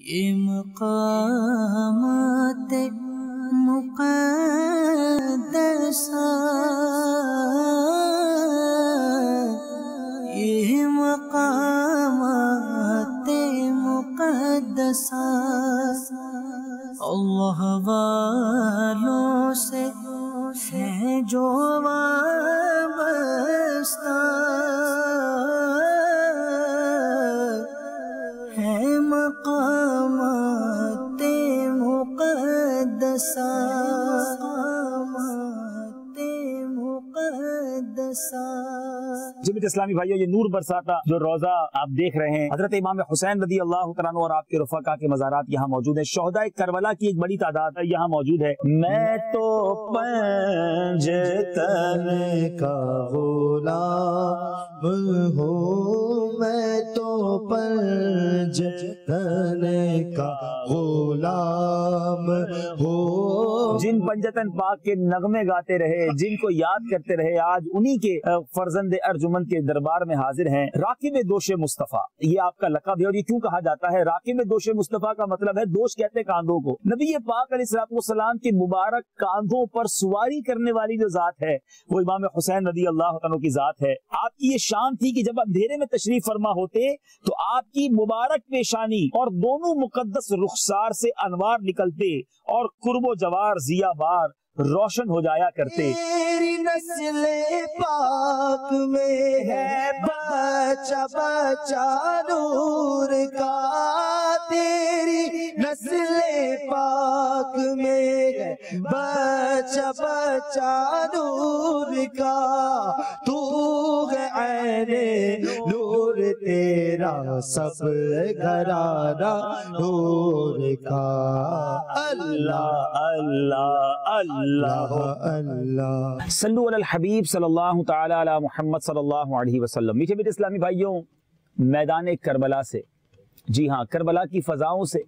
یہ مقامات مقدسہ، یہ مقامات مقدسہ اللہ والوں سے ہے جو وابستہ، ہے مقامات مقدسہ، مقامات مقدسہ۔ جمعیت اسلامی بھائیو، یہ نور برساتا جو روزہ آپ دیکھ رہے ہیں، حضرت امام حسین رضی اللہ تعالیٰ عنہ اور آپ کے رفقا کے مزارات یہاں موجود ہیں۔ شہداء کربلا کی ایک بڑی تعداد یہاں موجود ہے۔ میں تو پنجتن کا غلام ہوں، میں تو پنجتن کا غلام ہوں۔ جن پنجتن پاک کے نغمے گاتے رہے، جن کو یاد کرتے رہے، آج انہی کے فرزند ارجمند کے دربار میں حاضر ہیں۔ راکب دوش مصطفیٰ، یہ آپ کا لقب ہے۔ اور یہ کیوں کہا جاتا ہے راکب دوش مصطفیٰ؟ کا مطلب ہے دوش کہتے ہیں کاندھوں کو۔ نبی پاک علیہ السلام کے مبارک کاندھوں پر سواری کرنے والی جو ذات ہے وہ امام حسین رضی اللہ عنہ کی ذات ہے۔ آپ کی یہ شان تھی کہ جب اندھیرے میں تشریف فرما ہوتے تو آپ کی مبارک پیشانی اور دونوں مقدس رخسار سے انوار نکلتے اور قرب و جوار ضیا بار روشن ہو جایا کرتے۔ تیری نسل پاک میں ہے بچہ بچہ نور کا، تیری نسل پاک میں ہے بچہ بچہ نور کا، تو ہے عین نور تیرا سب گھرانہ نور کا۔ اللہ اللہ اللہ اللہ صلو علی الحبیب صلی اللہ تعالی علی محمد صلی اللہ علیہ وسلم۔ میٹھے میٹھے اسلامی بھائیوں، میدان کربلا سے، جی ہاں، کربلا کی فضاؤں سے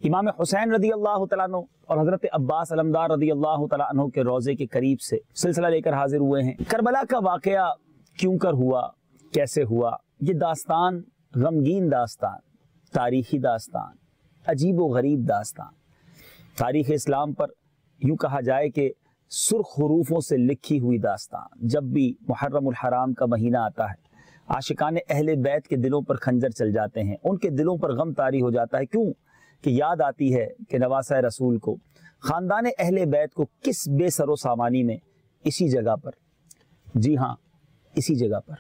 امام حسین رضی اللہ تعالیٰ عنہ اور حضرت عباس علمدار رضی اللہ تعالیٰ عنہ کے روضے کے قریب سے سلسلہ لے کر حاضر ہوئے ہیں۔ کربلا کا واقعہ کیوں کر ہوا، کیسے ہوا، یہ داستان غمگین داستان، تاریخی داستان، عجیب و غریب داستان، تاریخ اسلام پر یوں کہا جائے کہ سرخ حروفوں سے لکھی ہوئی داستان۔ جب بھی محرم الحرام کا مہینہ آتا ہے، عاشقان اہل بیت کے دلوں پر خنجر چل جاتے ہیں، ان کے دلوں پر غم طاری ہو جاتا ہے۔ کیوں کہ یاد آتی ہے کہ نواسہ رسول کو، خاندان اہل بیت کو کس بے سر و سامانی میں اسی جگہ پر، جی ہاں اسی جگہ پر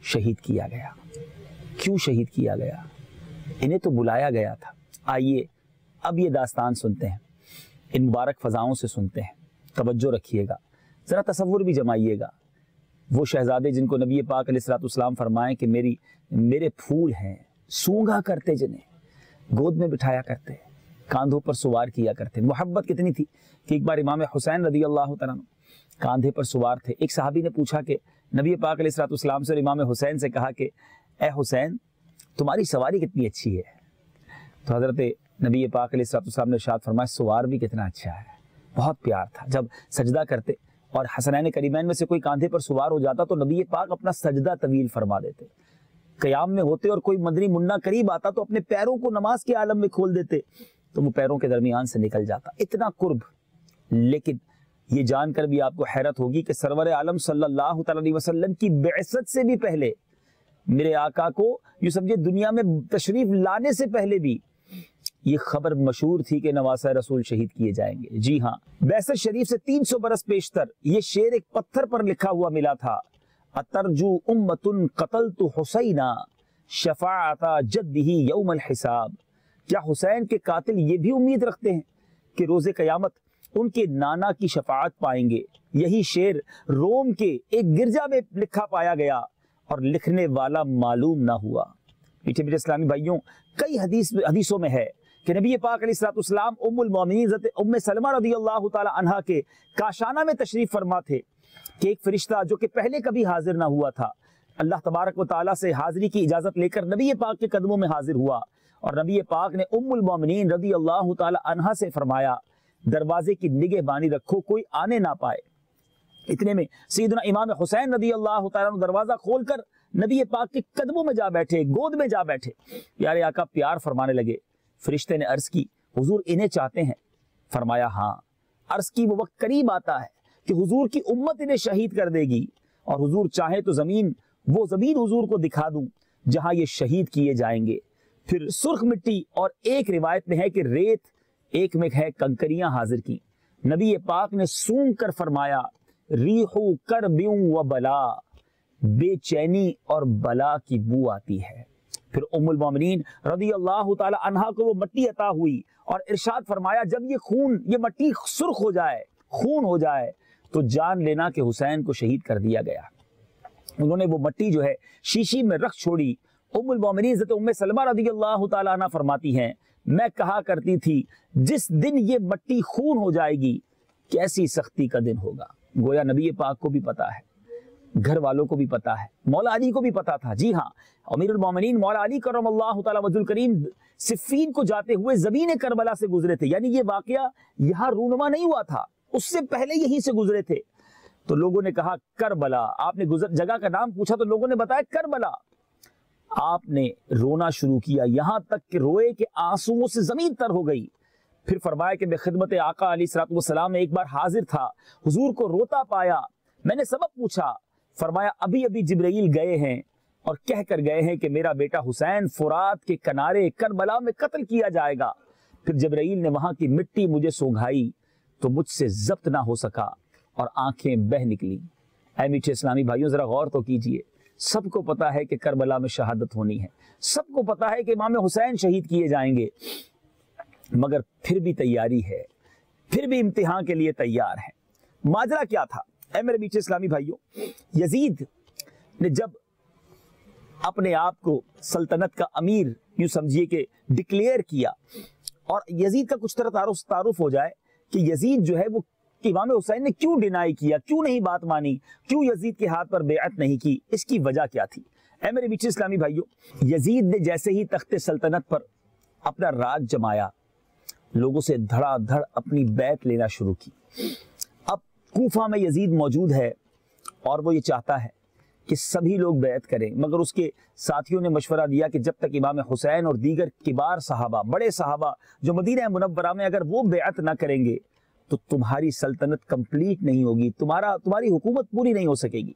شہید کیا گیا۔ کیوں شہید کیا گیا؟ انہیں تو بلایا گیا تھا۔ آئیے اب یہ داستان سنتے ہیں، ان مبارک فضاؤں سے سنتے ہیں۔ توجہ رکھیے گا، ذرا تصور بھی جمائیے گا۔ وہ شہزادے جن کو نبی پاک علیہ السلام فرمائیں کہ میرے پھول ہیں، سونگا کرتے جنہیں، گود میں بٹھایا کرتے، کاندھوں پر سوار کیا کرتے۔ محبت کتنی تھی کہ ایک بار امام حسین رضی اللہ تعالیٰ عنہ کاندھے پر سوار تھے۔ ایک صحابی نے پوچھا کہ نبی پاک علیہ السلام سے اور امام حسین سے کہا کہ اے حسین، تمہاری سواری کتنی اچھی ہے؟ تو حضرت نبی پاک علیہ السلام نے ارشاد فرمایا سوار بھی کتنا اچھا ہے۔ بہت پیار تھا جب سجدہ کرتے اور حسنین کریمین میں سے کوئی کاندھے پر سوار ہو جاتا تو نبی پاک اپنا سجدہ طویل فرما دیتے۔ قیام میں ہوتے اور کوئی مدنی منا قریب آتا تو اپنے پیروں کو نماز کے عالم میں کھول دیتے تو وہ پیروں کے درمیان سے نکل جاتا، اتنا قرب۔ لیکن یہ جان کر بھی آپ کو حیرت ہوگی کہ سرور عالم صلی اللہ تعالی علیہ وسلم کی بعثت سے بھی پہلے، میرے آقا کو یوں سمجھے دنیا میں تشریف لانے سے پہلے بھی یہ خبر مشہور تھی کہ نواسہ رسول شہید کیے جائیں گے۔ جی ہاں، بعثت شریف سے 300 برس پیشتر یہ شعر ایک پتھر پر لکھا ہوا ملا تھا، اترجو امت قتلت حسینا شفاعت جدہ یوم الحساب۔ کیا حسین کے قاتل یہ بھی امید رکھتے ہیں کہ روز قیامت ان کے نانا کی شفاعت پائیں گے؟ یہی شعر روم کے ایک گرجا میں لکھا پایا گیا اور لکھنے والا معلوم نہ ہوا۔ میٹھے میٹھے اسلامی بھائیوں، کئی حدیثوں میں ہے کہ نبی پاک علیہ السلام ام المومنین حضرت ام سلمہ رضی اللہ تعالی عنہا کے کاشانہ میں تشریف فرما تھے کہ ایک فرشتہ جو کہ پہلے کبھی حاضر نہ ہوا تھا، اللہ تبارک و تعالیٰ سے حاضری کی اجازت لے کر نبی پاک کے قدموں میں حاضر ہوا، اور نبی پاک نے ام المومنین رضی اللہ تعالی عنہا سے فرمایا دروازے کی نگہبانی رکھو، کوئی آنے نہ پائے۔ اتنے میں سیدنا امام حسین رضی اللہ تعالیٰ عنہ دروازہ کھول کر نبی پاک کے قدموں میں جا بیٹھے، گود میں جا بیٹھے۔ پیارے آقا پیار فرمانے لگے फरिश्ते ने अर्ज की, हुजूर इन्हें चाहते हैं? फरमाया हाँ। अर्ज की, वो वक्त करीब आता है कि हुजूर की उम्मत इन्हें शहीद कर देगी, और हुजूर चाहे तो वो जमीन हुजूर को दिखा दूं जहां ये शहीद किए जाएंगे। फिर सुर्ख मिट्टी और एक रिवायत में है कि रेत, एक में है कंकरियां हाजिर की। नबी पाक ने सूंघ कर फरमाया, रीहू करब्यूं व बला, बेचैनी और बला की बू आती है। फिर उम्मुल मोमिनीन रज़ी अल्लाह ताला अन्हा को वो मिट्टी अता हुई और इरशाद फरमाया, जब ये मिट्टी सुर्ख हो जाए, खून हो जाए, तो जान लेना कि हुसैन को शहीद कर दिया गया। उन्होंने वो मिट्टी जो है शीशी में रख छोड़ी। उम्मुल मोमिनीन हज़रत उम्मे सलमा रज़ी अल्लाह ताला अन्हा फरमाती हैं, मैं कहा करती थी जिस दिन ये मिट्टी खून हो जाएगी कैसी सख्ती का दिन होगा। गोया नबी पाक को भी पता है, घर वालों को भी पता है, मौला अली को भी पता था। जी हाँ, अमीरुल मोमिनीन मौला अली करमल्लाहु तआला वजहुल करीम सिफ़ीन को जाते हुए ज़मीन करबला से गुजरे थे, यानी ये वाकया यहाँ रूनुमा नहीं हुआ था, उससे पहले यहीं से गुजरे थे। तो लोगों ने कहा करबला, आपने जगह का नाम पूछा तो लोगों ने बताया करबला। आपने रोना शुरू किया, यहां तक कि रोए के आंसुओं से जमीन तर हो गई। फिर फरमाया कि मैं खिदमत आका अलैहिस्सलातु वस्सलाम में एक बार हाजिर था, हुजूर को रोता पाया, मैंने सबब पूछा, फरमाया अभी अभी जिब्राइल गए हैं और कह कर गए हैं कि मेरा बेटा हुसैन फुरात के किनारे करबला में कत्ल किया जाएगा। फिर जिब्राइल ने वहां की मिट्टी मुझे सूंघाई तो मुझसे जब्त ना हो सका और आंखें बह निकली। ऐ मीठे इस्लामी भाइयों, जरा गौर तो कीजिए, सबको पता है कि करबला में शहादत होनी है, सबको पता है कि इमाम हुसैन शहीद किए जाएंगे, मगर फिर भी तैयारी है, फिर भी इम्तिहान के लिए तैयार है। माजरा क्या था? ऐ मेरे मीठे इस्लामी भाइयों, यजीद ने जब अपने आप को सल्तनत का अमीर यूं समझिए कि डिक्लेयर किया, और यजीद का कुछ तरह तारुफ हो जाए कि यजीद जो है वो इमाम हुसैन ने क्यों डिनाई किया, क्यों नहीं बात मानी, क्यों यजीद के हाथ पर बेअत नहीं की, इसकी वजह क्या थी? ऐ मेरे मीठे इस्लामी भाइयों, यजीद ने जैसे ही तख्ते सल्तनत पर अपना राज जमाया, लोगों से धड़ाधड़ अपनी बैत लेना शुरू की। अब कूफा में यजीद मौजूद है और वो ये चाहता है कि सभी लोग बैत करें, मगर उसके साथियों ने मशवरा दिया कि जब तक इमाम हुसैन और दीगर किबार सहाबा, बड़े सहाबा जो मदीना मुनव्वरा में, अगर वो बैत ना करेंगे तो तुम्हारी सल्तनत कंप्लीट नहीं होगी, तुम्हारी हुकूमत पूरी नहीं हो सकेगी।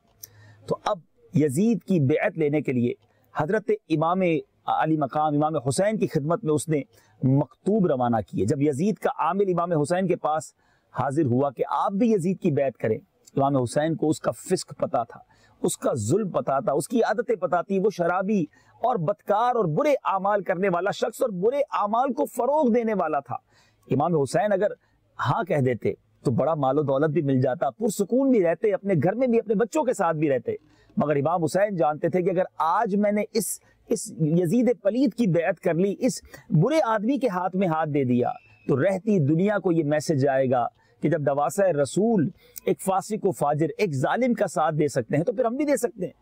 तो अब यजीद की बैत लेने के लिए हजरत इमाम अली मकाम इमाम हुसैन की खिदमत में उसने मकतूब रवाना किए। जब यजीद का आमिल इमाम हुसैन के पास हाजिर हुआ कि आप भी यजीद की बैत करें, इमाम हुसैन को उसका फिस्क पता था, उसका जुल्म पता था, उसकी आदतें पता थी, वो शराबी और बदकार और बुरे आमाल करने वाला शख्स और बुरे आमाल को फरोग देने वाला था। इमाम हुसैन अगर हाँ कह देते तो बड़ा मालो दौलत भी मिल जाता, पुरसुकून भी रहते, अपने घर में भी अपने बच्चों के साथ भी रहते। मगर इमाम हुसैन जानते थे कि अगर आज मैंने इस यजीद पलीद की बैत कर ली, इस बुरे आदमी के हाथ में हाथ दे दिया, तो रहती दुनिया को ये मैसेज आएगा कि जब नवासा रसूल एक फासिक व फाजिर, एक जालिम का साथ दे सकते हैं तो फिर हम भी दे सकते हैं।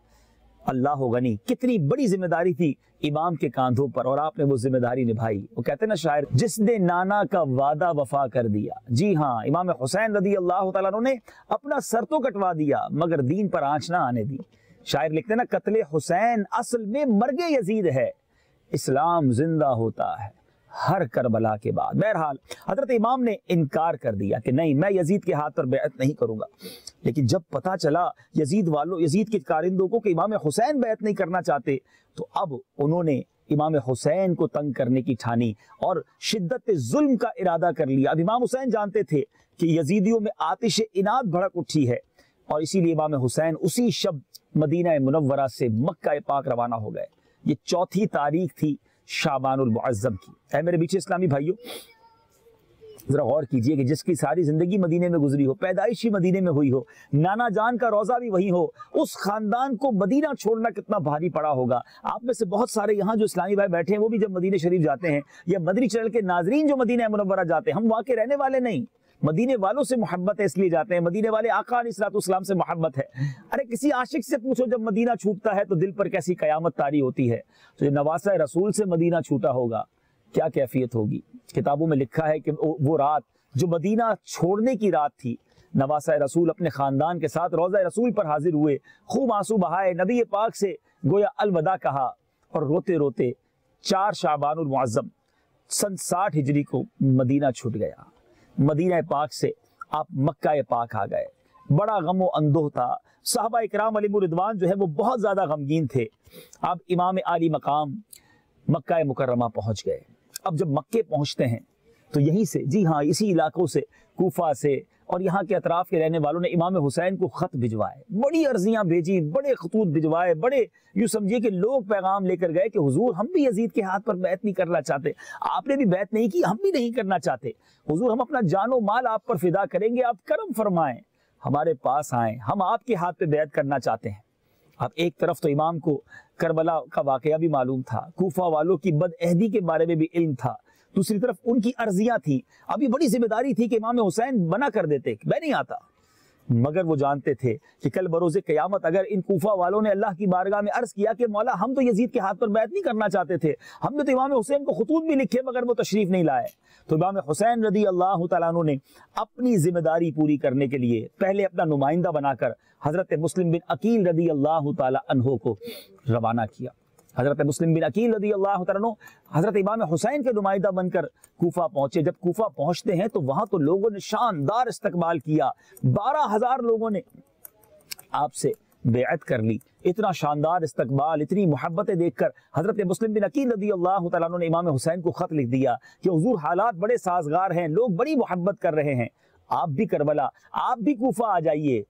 अल्लाह गनी, कितनी बड़ी जिम्मेदारी थी इमाम के कांधों पर, और आपने वो जिम्मेदारी निभाई। वो कहते हैं ना शायर, जिसने नाना का वादा वफा कर दिया। जी हाँ, इमाम हुसैन रज़ी अल्लाह तआला अन्हु ने अपना सर तो कटवा दिया मगर दीन पर आंच ना आने दी। शायर लिखते हैं ना, कत्ले हुसैन असल में मर्गे यजीद है, इस्लाम जिंदा होता है हर करबला के बाद। बहरहाल हजरत इमाम ने इनकार कर दिया कि नहीं, मैं यजीद के हाथ पर बैत नहीं करूंगा। लेकिन जब पता चला यजीद के कारिंदों को कि इमाम हुसैन बैत नहीं करना चाहते, तो अब उन्होंने इमाम हुसैन को तंग करने की ठानी और शिद्दत जुल्म का इरादा कर लिया। अब इमाम हुसैन जानते थे कि यजीदियों में आतिश इनाद भड़क उठी है, और इसीलिए इमाम हुसैन उसी शब मदीना मुनव्वरा से मक्का पाक रवाना हो गए। ये 4 तारीख थी शाबानुल मुअज्जम की। ऐ मेरे बीच इस्लामी भाइयों, जरा गौर कीजिए कि जिसकी सारी जिंदगी मदीने में गुजरी हो, पैदाइश ही मदीने में हुई हो, नाना जान का रोजा भी वही हो, उस खानदान को मदीना छोड़ना कितना भारी पड़ा होगा। आप में से बहुत सारे यहाँ जो इस्लामी भाई बैठे हैं वो भी जब मदीने शरीफ जाते हैं, या मदनी चैनल के नाजरीन जो मदीना मुनव्वरा जाते हैं, हम वहाँ के रहने वाले नहीं, मदीने वालों से मोहब्बत है इसलिए जाते हैं, मदीने वाले आका अलैहिस्सलाम से मोहब्बत है। अरे किसी आशिक से पूछो, जब मदीना छूटता है तो दिल पर कैसी कयामत तारी होती है। तो ये नवासा रसूल से मदीना छूटा होगा, क्या कैफियत होगी। किताबों में लिखा है कि वो रात जो मदीना छोड़ने की रात थी, नवासा रसूल अपने खानदान के साथ रोज़ा रसूल पर हाजिर हुए, खूब आंसू बहाए, नबी पाक से गोया अलविदा कहा, और रोते रोते 4 शाबानुल मुअज्जम सन 60 हिजरी को मदीना छूट गया। मदीना पाक से आप मक्का पाक आ गए। बड़ा गम व अंदोह था। सहाबा इकराम अलैहिम रिदवान जो है वो बहुत ज़्यादा गमगीन थे। अब इमाम आली मकाम मक्का मुकर्रमा पहुँच गए। अब जब मक्के पहुँचते हैं तो यहीं से, जी हाँ, इसी इलाकों से, कूफा से और यहाँ के अतराफ़ के रहने वालों ने इमाम हुसैन को ख़त भिजवाए, बड़ी अर्जियाँ भेजी, बड़े खतूत भिजवाए, बड़े यूँ समझिए कि लोग पैगाम लेकर गए कि हुजूर हम भी यजीद के हाथ पर बैत नहीं करना चाहते, आपने भी बैत नहीं की, हम भी नहीं करना चाहते, हुजूर हम अपना जानो माल आप पर फिदा करेंगे, आप करम फरमाएं, हमारे पास आएँ, हम आपके हाथ पे बैत करना चाहते हैं। अब एक तरफ तो इमाम को करबला का वाकया भी मालूम था, कूफा वालों की बदअहदी के बारे में भी इल्म था, दूसरी तरफ उनकी अर्जियां थी। अभी बड़ी जिम्मेदारी थी कि इमाम हुसैन बना कर देते, मैं नहीं आता। मगर वो जानते थे कि कल बरोज़े क़यामत अगर इन कूफा वालों ने अल्लाह की बारगाह में अर्ज किया कि मौला हम तो यजीद के हाथ पर बैत नहीं करना चाहते थे, हमने तो इमाम हुसैन को खतूत भी लिखे मगर वो तशरीफ नहीं लाए, तो इमाम हुसैन रदी अल्लाह तआला अन्हु ने अपनी जिम्मेदारी पूरी करने के लिए पहले अपना नुमाइंदा बनाकर हजरत मुस्लिम बिन अकील रदी अल्लाह तआला अन्हु को रवाना किया। हजरत मुस्लिम बिन अकील रदी अल्लाह तआला अन्हु हजरत इमाम हुसैन के नुमाइंदा बनकर कूफा पहुंचे। जब कूफा पहुंचते हैं तो वहां तो लोगों ने शानदार इस्तकबाल किया, 12,000 लोगों ने आपसे बेअत कर ली। इतना शानदार इस्तकबाल, इतनी मोहब्बतें देखकर हजरत मुस्लिम बिन अकील रदी अल्लाह तआला अन्हु ने इमाम हुसैन को खत लिख दिया कि हुजूर हालात बड़े साजगार हैं, लोग बड़ी मोहब्बत कर रहे हैं, आप भी करबला, आप भी कूफा आ जाइए।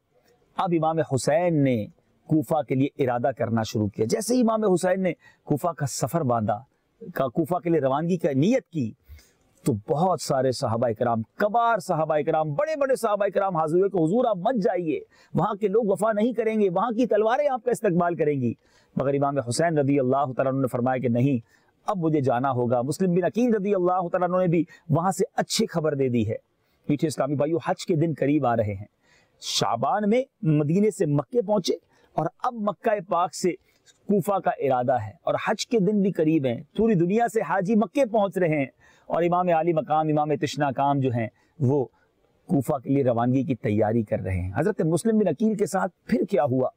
अब इमाम हुसैन ने कूफा के लिए इरादा करना शुरू किया। जैसे ही इमाम हुसैन ने कूफा का सफ़र बांधा, कूफा के लिए रवानगी का नीयत की, तो बहुत सारे सहाबा इकराम, कबार सहाबा इकराम, बड़े बड़े सहाबा इकराम हाजिर हुए कि हुजूर आप मत जाइए, वहाँ के लोग वफा नहीं करेंगे, वहाँ की तलवारें आपका इस्तकबाल करेंगी। मगर इमाम हुसैन रदी अल्लाह तआला अन्हु ने फरमाया कि नहीं, अब मुझे जाना होगा। मुस्लिम बिन अकील रदी अल्लाह तआला अन्हु ने भी वहाँ से अच्छी खबर दे दी है। मीठे इस्लामी भाइयों, हज के दिन करीब आ रहे हैं। शाबान में मदीने से मक्के पहुंचे और अब मक्का पाक से कूफा का इरादा है और हज के दिन भी करीब हैं। पूरी दुनिया से हाजी मक्के पहुंच रहे हैं और इमाम आली मकाम, इमाम तशना काम जो हैं वो कूफा के लिए रवानगी की तैयारी कर रहे हैं। हजरत मुस्लिम बिन अकील के साथ फिर क्या हुआ,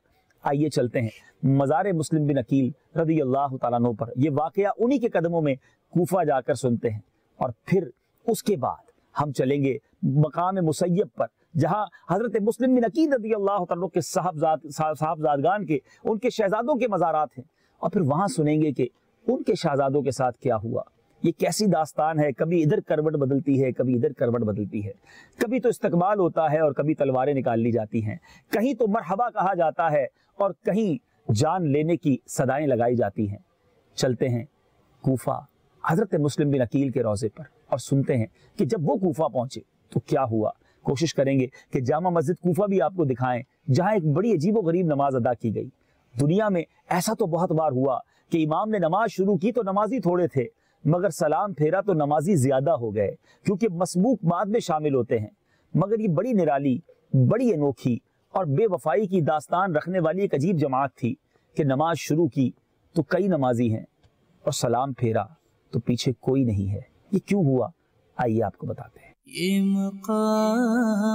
आइए चलते हैं मज़ार मुस्लिम बिन अकील रदी अल्लाह तआला अन्हु पर। ये वाकया उन्हीं के कदमों में कूफा जाकर सुनते हैं और फिर उसके बाद हम चलेंगे मकाम मुसय्यब पर, जहां हजरत मुस्लिम बिन अकील रज़ी अल्लाह तआला के साहबजादगान के, उनके शहजादों के मज़ारात हैं, और फिर वहां सुनेंगे कि उनके शहजादों के साथ क्या हुआ। ये कैसी दास्तान है, कभी इधर करवट बदलती है, कभी इधर करवट बदलती है, कभी तो इस्तकबाल होता है और कभी तलवारें निकाल ली जाती हैं, कहीं तो मरहबा कहा जाता है और कहीं जान लेने की सदाएं लगाई जाती हैं। चलते हैं कूफा हजरत मुस्लिम बिन अकील के रोज़े पर और सुनते हैं कि जब वो कूफा पहुंचे तो क्या हुआ। कोशिश करेंगे कि जामा मस्जिद कूफा भी आपको दिखाएं, जहां एक बड़ी अजीबो गरीब नमाज अदा की गई। दुनिया में ऐसा तो बहुत बार हुआ कि इमाम ने नमाज शुरू की तो नमाजी थोड़े थे, मगर सलाम फेरा तो नमाजी ज्यादा हो गए, क्योंकि मसबूक बाद में शामिल होते हैं। मगर ये बड़ी निराली, बड़ी अनोखी और बेवफाई की दास्तान रखने वाली एक अजीब जमात थी कि नमाज शुरू की तो कई नमाजी हैं और सलाम फेरा तो पीछे कोई नहीं है। ये क्यों हुआ, आइए आपको बताते हैं। ये मक़ामात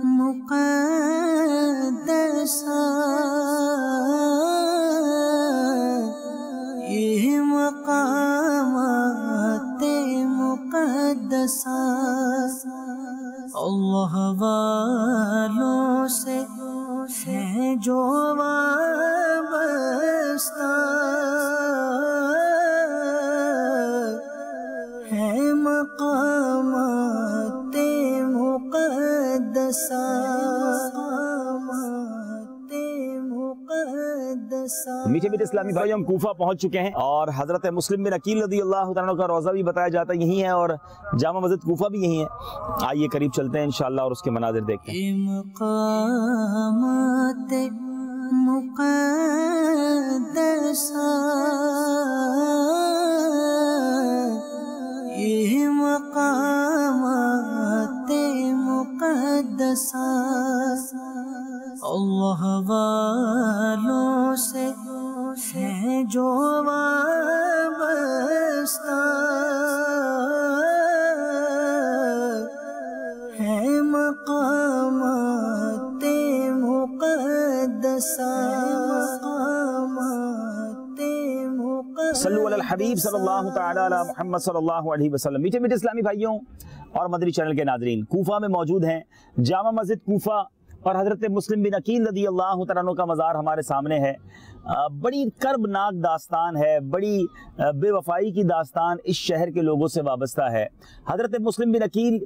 मुक़द्दसा, ये मक़ामात मुक़द्दसा अल्लाह वालों से है जो वाबस्ता, है मक़ामाते मुक़द्दसा, मीठे मीठे इस्लामी भाई, हम कूफा पहुंच चुके हैं और हजरत मुस्लिम बिन अकील रज़ी अल्लाह तआला अन्हु का रोज़ा भी बताया जाता है यही है और जामा मस्जिद कूफा भी यही है। आइए करीब चलते हैं इंशाअल्लाह और उसके मनाजिर देखते हैं। मक़ामाते मुक़द्दसा, ये मक़ामाते मुक़द्दसा अल्लाह वालों से है जो वाबस्ता, है मक़ामाते मुक़द्दसा। सल्लु अलल हबीब सल्लल्लाहु तआला अला मुहम्मद सल्लल्लाहु अलैहि वसल्लम। मीठे मीठे इस्लामी भाइयों और मदनी चैनल के नाजरीन, कूफा में मौजूद हैं जामा मस्जिद कूफा और हज़रत मुस्लिम बिन अकील रज़ी अल्लाह तआला अन्हु का मज़ार हमारे सामने है। बड़ी कर्बनाक दास्तान है, बड़ी बेवफाई की दास्तान इस शहर के लोगों से वाबस्ता है। हज़रत मुस्लिम बिन अकील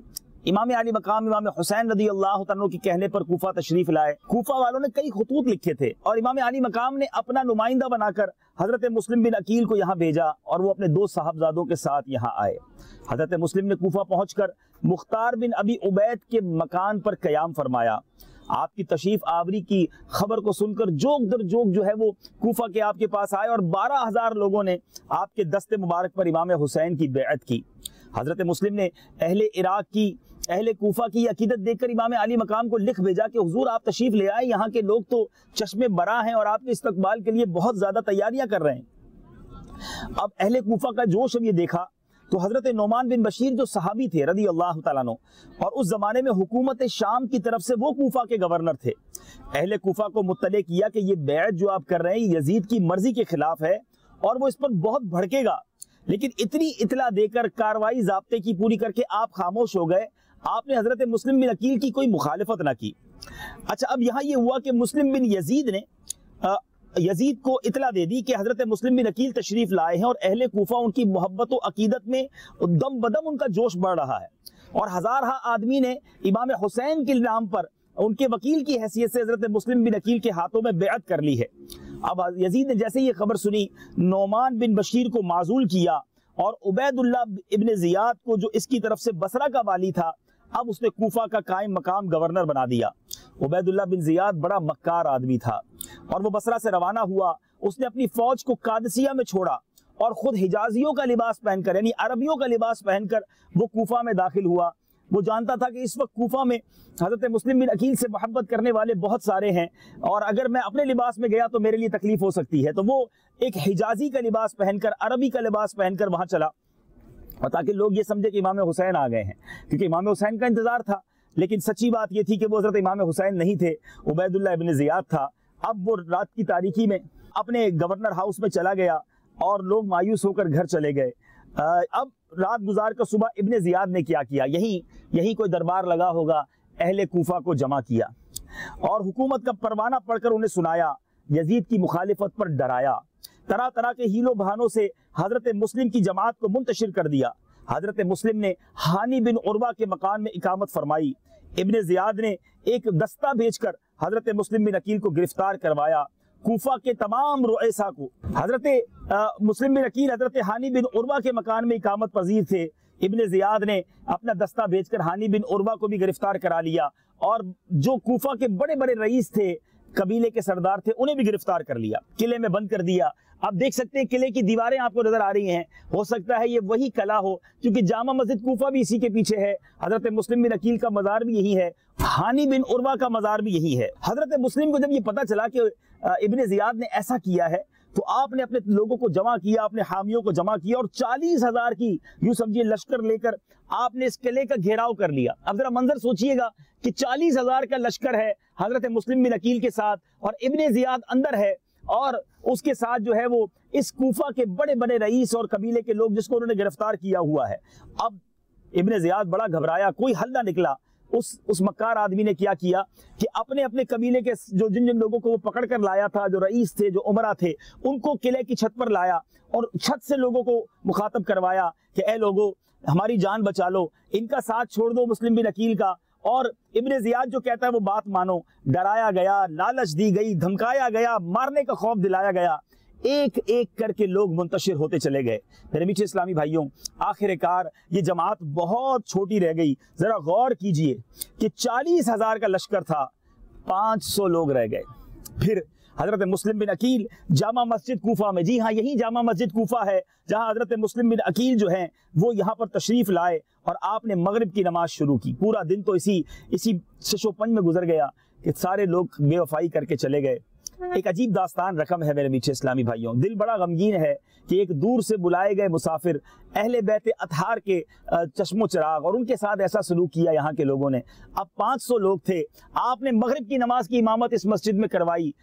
इमाम आली मकाम इमाम हुसैन रज़ी अल्लाह तआला के कहने पर कूफा तशरीफ लाए। कूफा वालों ने कई खुतूत लिखे थे और इमाम आली मकाम ने अपना नुमाइंदा बनाकर हज़रत मुस्लिम बिन अकील को यहाँ भेजा और वो अपने दो साहबजादों के साथ यहाँ आए। हज़रत मुस्लिम ने कूफा पहुँचकर मुख्तार बिन अबी उबैद के मकान पर क़याम फरमाया। आपकी तशरीफ आवरी की खबर को सुनकर जोक दर जोक जो है वो कूफा के आपके पास आए और 12,000 लोगों ने आपके दस्ते मुबारक पर इमाम हुसैन की बैअत की। हज़रत मुस्लिम ने अहले इराक की, अहले कूफा की अकीदत देखकर इमाम आली मकाम को लिख भेजा कि हुजूर आप तशरीफ ले आए, यहाँ के लोग तो चश्मे बरा हैं और आपके इस्तकबाल के लिए बहुत ज़्यादा तैयारियां कर रहे हैं। अब अहले कूफा का जोश अब ये देखा तो हज़रत नोमान बिन बशीर जो सहाबी थे रज़ी अल्लाह तआला अन्हु और उस ज़माने में हुकूमत शाम की तरफ से वो कूफा के गवर्नर थे, अहले कूफा को मुत्तले किया कि ये बैत जो आप कर रहे हैं यजीद की मर्जी के खिलाफ है और वो इस पर बहुत भड़केगा। लेकिन इतनी इतला देकर कार्रवाई ज़ाब्ते की पूरी करके आप खामोश हो गए, आपने हज़रत मुस्लिम बिन अकील की कोई मुखालिफत ना की। अच्छा, अब यहाँ ये हुआ कि मुस्लिम बिन यजीद ने यजीद को इतला दे दी कि हज़रत मुस्लिम बिन अकील तशरीफ लाए हैं और अहले कूफा उनकी मोहब्बत और अकीदत में दम बदम उनका जोश बढ़ रहा है और हज़ारहा आदमी ने इमाम हुसैन के नाम पर उनके वकील की हैसियत से हज़रत मुस्लिम बिन अकील के हाथों में बैअत कर ली है। अब यजीद ने जैसे ये खबर सुनी, नोमान बिन बशीर को माजूल किया और उबैदुल्लाह इब्न ज़ियाद को जो इसकी तरफ से बसरा का वाली था, अब उसने कूफा का कायम मकाम गवर्नर बना दिया। उबैदुल्लाह बिन ज़ियाद बड़ा मक्कार आदमी था और वो बसरा से रवाना हुआ। उसने अपनी फौज को कादसिया में छोड़ा और खुद हिजाजियों का लिबास पहनकर यानी अरबियों का लिबास पहनकर वो कूफा में दाखिल हुआ। वो जानता था कि इस वक्त कूफा में हज़रत मुस्लिम बिन अकील से मोहब्बत करने वाले बहुत सारे हैं और अगर मैं अपने लिबास में गया तो मेरे लिए तकलीफ हो सकती है, तो वो एक हिजाजी का लिबास पहनकर, अरबी का लिबास पहनकर वहां चला और ताकि लोग ये समझे कि इमाम हुसैन आ गए हैं, क्योंकि इमाम हुसैन का इंतजार था। लेकिन सच्ची बात ये थी कि वो हज़रत इमाम हुसैन नहीं थे, उबैदुल्लाह इब्न ज़ियाद था। अब वो रात की तारीकी में अपने गवर्नर हाउस में चला गया और लोग मायूस होकर घर चले गए। अब रात गुजार कर सुबह इब्न ज़ियाद ने क्या किया, यही कोई दरबार लगा होगा, अहले कूफा को जमा किया और हुकूमत का परवाना पढ़कर उन्हें सुनाया, यजीद की मुखालिफत पर डराया, तरह तरह के हीलो बहानों से हज़रत मुस्लिम की जमात को मुंतशिर कर दिया। हज़रत मुस्लिम ने हानी बिन उर्वा के मकान में इकामत फरमाई। इब्न ज़ियाद ने एक दस्ता भेजकर हज़रत मुस्लिम बिन अकील को गिरफ्तार करवाया। कूफा के तमाम रुएसा को हज़रत मुस्लिम बिन अकील हज़रत हानी बिन उर्वा के मकान में इकामत पजीर थे। इब्न ज़ियाद ने अपना दस्ता भेजकर हानी बिन उर्वा को भी गिरफ्तार करा लिया और जो कूफा के बड़े बड़े रईस थे, कबीले के सरदार थे, उन्हें भी गिरफ्तार कर लिया, किले में बंद कर दिया। आप देख सकते हैं किले की दीवारें आपको नजर आ रही हैं, हो सकता है ये वही कला हो, क्योंकि जामा मस्जिद कूफा भी इसी के पीछे है, हज़रत मुस्लिम बिन अकील का मज़ार भी यही है, हानी बिन उर्वा का मज़ार भी यही है। हज़रत मुस्लिम को जब ये पता चला कि इब्न ज़ियाद ने ऐसा किया है तो आपने अपने लोगों को जमा किया, अपने हामियों को जमा किया और 40,000 की यूं समझिए लश्कर लेकर आपने इस किले का घेराव कर लिया। अब जरा मंजर सोचिएगा कि 40,000 का लश्कर है हज़रत मुस्लिम बिन अकील के साथ और इब्न ज़ियाद अंदर है और उसके साथ जो है वो इस कूफा के बड़े बड़े रईस और कबीले के लोग जिसको उन्होंने गिरफ्तार किया हुआ है। अब इब्न ज़ियाद बड़ा घबराया, कोई हल ना निकला। उस मक्कार आदमी ने क्या किया कि अपने अपने कबीले के जिन लोगों को वो पकड़ कर लाया था, जो रईस थे, जो उमरा थे, उनको किले की छत पर लाया और छत से लोगों को मुखातब करवाया कि ए लोगो, हमारी जान बचा लो, इनका साथ छोड़ दो मुस्लिम बिन अकील का, और इब्न ज़ियाद जो कहता है वो बात मानो। डराया गया, लालच दी गई, धमकाया गया, मारने का खौफ दिलाया गया। एक एक करके लोग मुंतशिर होते चले गए। मेरे मीठे इस्लामी भाइयों, आखिरकार ये जमात बहुत छोटी रह गई। जरा गौर कीजिए कि 40,000 का लश्कर था, 500 लोग रह गए। फिर हज़रत मुस्लिम बिन अकील जामा मस्जिद कूफा में, जी हाँ यही जामा मस्जिद कूफा है जहाँ हज़रत मुस्लिम बिन अकील जो हैं वो यहाँ पर तशरीफ़ लाए और आपने मगरिब की नमाज शुरू की। पूरा दिन तो इसी शशोपंज में गुजर गया कि सारे लोग बेवफाई करके चले गए। एक अजीब दास्तान रकम है मेरे मीठे इस्लामी भाइयों। दिल बड़ा गमगीन है कि एक दूर से बुलाए गए मुसाफिर अहले बैत अतहार के चश्मो चिराग और उनके साथ ऐसा सलूक किया यहाँ के लोगों ने। अब 500 लोग थे, आपने मगरिब की नमाज की इमामत इस मस्जिद में करवाई।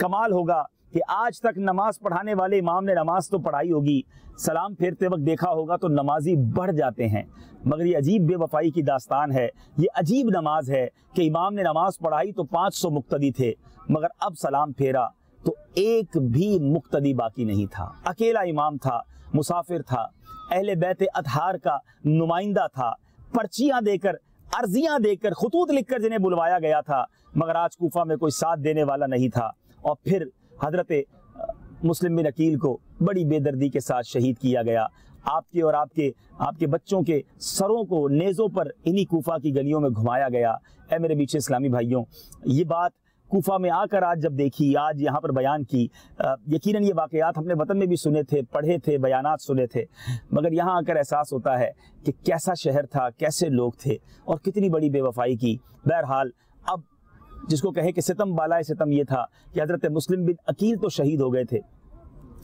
कमाल होगा کہ آج تک نماز پڑھانے والے امام نے نماز تو پڑھائی ہوگی، سلام پھیرتے وقت دیکھا ہوگا تو نمازی بڑھ جاتے ہیں، مگر یہ عجیب بے وفائی کی داستان ہے، یہ عجیب نماز ہے کہ امام نے نماز پڑھائی تو 500 مقتدی تھے، مگر اب سلام پھیرا تو ایک بھی مقتدی باقی نہیں تھا، اکیلا امام تھا، مسافر تھا، اہل بیت اطہار کا نمائندہ تھا، پرچیاں دے کر، عرضیاں دے کر، خطوط لکھ کر جنہیں بلوایا گیا تھا، مگر آج کوفہ میں کوئی ساتھ دینے والا نہیں تھا، اور پھر حضرت مسلم بن عقیل کو بڑی بے دردی کے ساتھ شہید کیا گیا۔ آپ کے اور آپ کے بچوں کے سروں کو نیزوں پر انہی کوفہ کی گلیوں میں گھمایا گیا۔ اے میرے میٹھے اسلامی بھائیوں، یہ بات کوفہ میں آ کر آج جب دیکھی، آج یہاں پر بیان کی، یقیناً یہ واقعات ہم نے وطن میں بھی سنے تھے، پڑھے تھے، بیانات سنے تھے، مگر یہاں آ کر احساس ہوتا ہے کہ کیسا شہر تھا، کیسے لوگ تھے، اور کتنی بڑی بے وفائی کی۔ بہرحال اب جس کو کہے کہ ستم بالائے ستم یہ تھا کہ حضرت مسلم بن عقیل تو شہید ہو گئے تھے،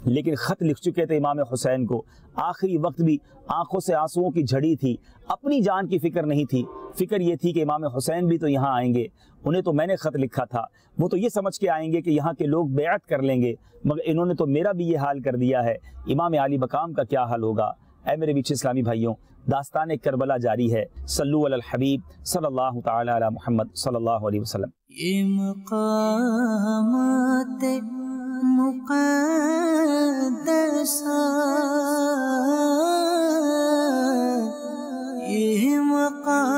لیکن خط لکھ چکے تھے امام حسین کو، آخری وقت بھی آنکھوں سے آنسوؤں کی جھڑی تھی، اپنی جان کی فکر نہیں تھی، فکر یہ تھی کہ امام حسین بھی تو یہاں آئیں گے، انہیں تو میں نے خط لکھا تھا، وہ تو یہ سمجھ کے آئیں گے کہ یہاں کے لوگ بیعت کر لیں گے، مگر انہوں نے تو میرا بھی یہ حال کر دیا ہے، امام علی مقام کا کیا حال ہوگا۔ اے میرے میٹھے اسلامی بھائیوں، داستان کربلا جاری ہے۔ صلو علی الحبیب صلی اللہ تعالی علی محمد صلی اللہ علیہ وسلم۔ یہ مقامات مقدسہ، یہ مقام